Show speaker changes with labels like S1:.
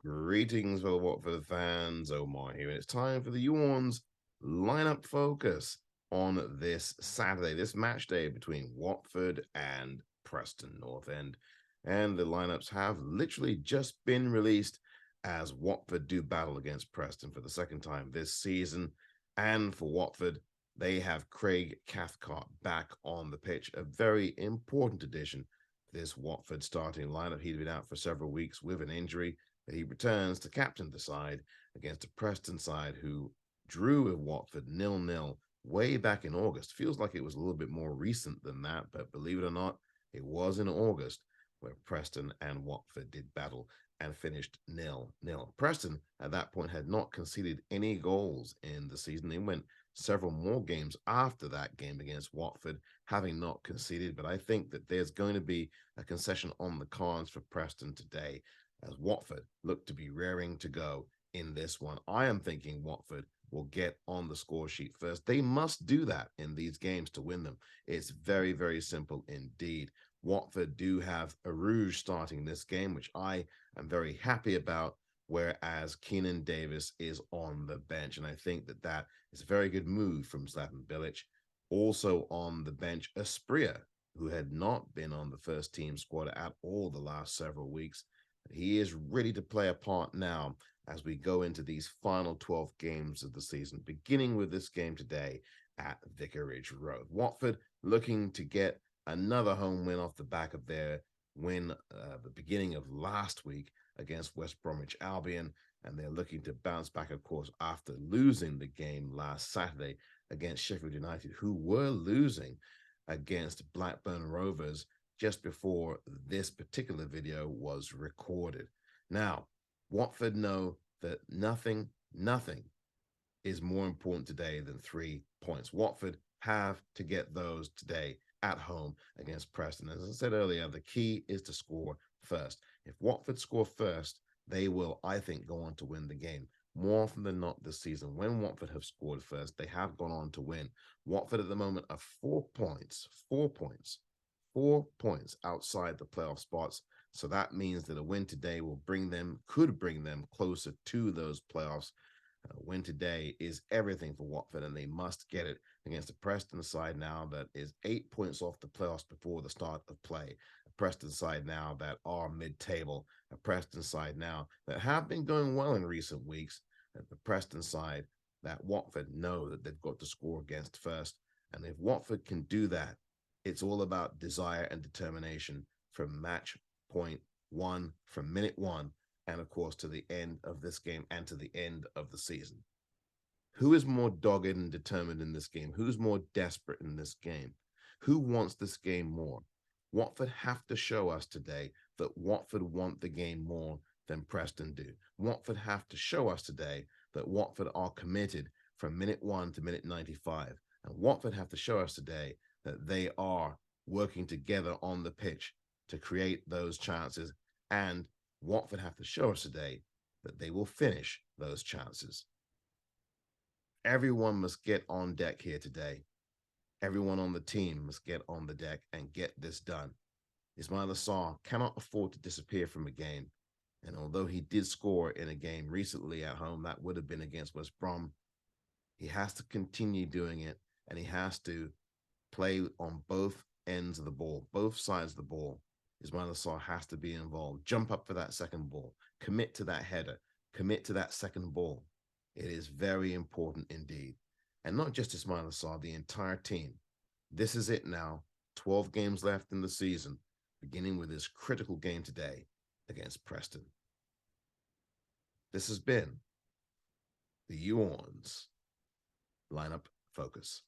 S1: Greetings, fellow Watford fans. Omar here, and it's time for the youorns lineup focus on this Saturday, this match day between Watford and Preston North End. And the lineups have literally just been released as Watford do battle against Preston for the second time this season. And for Watford, they have Craig Cathcart back on the pitch, a very important addition to this Watford starting lineup. He'd been out for several weeks with an injury. He returns to captain the side against a Preston side who drew with Watford 0-0 way back in August. Feels like it was a little bit more recent than that, but believe it or not, it was in August where Preston and Watford did battle and finished 0-0. Preston at that point had not conceded any goals in the season. They went several more games after that game against Watford, having not conceded, but I think that there's going to be a concession on the cards for Preston today, as Watford look to be raring to go in this one. I am thinking Watford will get on the score sheet first. They must do that in these games to win them. It's very, very simple indeed. Watford do have Arouge starting this game, which I am very happy about, whereas Keenan Davis is on the bench. And I think that that is a very good move from Slaven Bilic. Also on the bench, Asprilla, who had not been on the first team squad at all the last several weeks. He is ready to play a part now as we go into these final 12 games of the season, beginning with this game today at Vicarage Road. Watford looking to get another home win off the back of their win the beginning of last week against West Bromwich Albion, and they're looking to bounce back, of course, after losing the game last Saturday against Sheffield United, who were losing against Blackburn Rovers just before this particular video was recorded. Now, Watford know that nothing is more important today than 3 points. Watford have to get those today at home against Preston. As I said earlier, the key is to score first. If Watford score first, they will, I think, go on to win the game. More often than not this season, when Watford have scored first, they have gone on to win. Watford at the moment are 4 points outside the playoff spots. So that means that a win today could bring them closer to those playoffs. A win today is everything for Watford, and they must get it against a Preston side now that is 8 points off the playoffs before the start of play. A Preston side now that are mid-table. A Preston side now that have been going well in recent weeks. And the Preston side that Watford know that they've got to score against first. And if Watford can do that, it's all about desire and determination from match point one, from minute one, and of course to the end of this game and to the end of the season. Who is more dogged and determined in this game? Who's more desperate in this game? Who wants this game more? Watford have to show us today that Watford want the game more than Preston do. Watford have to show us today that Watford are committed from minute 1 to minute 95. And Watford have to show us today that they are working together on the pitch to create those chances. And Watford have to show us today that they will finish those chances. Everyone must get on deck here today. Everyone on the team must get on the deck and get this done. Ismail Assar cannot afford to disappear from a game. And although he did score in a game recently at home, that would have been against West Brom, he has to continue doing it, and he has to play on both ends of the ball, both sides of the ball. Ismail Assar has to be involved. Jump up for that second ball. Commit to that header. Commit to that second ball. It is very important indeed. And not just Ismail Assar, the entire team. This is it now. 12 games left in the season, beginning with this critical game today against Preston. This has been the youorns lineup focus.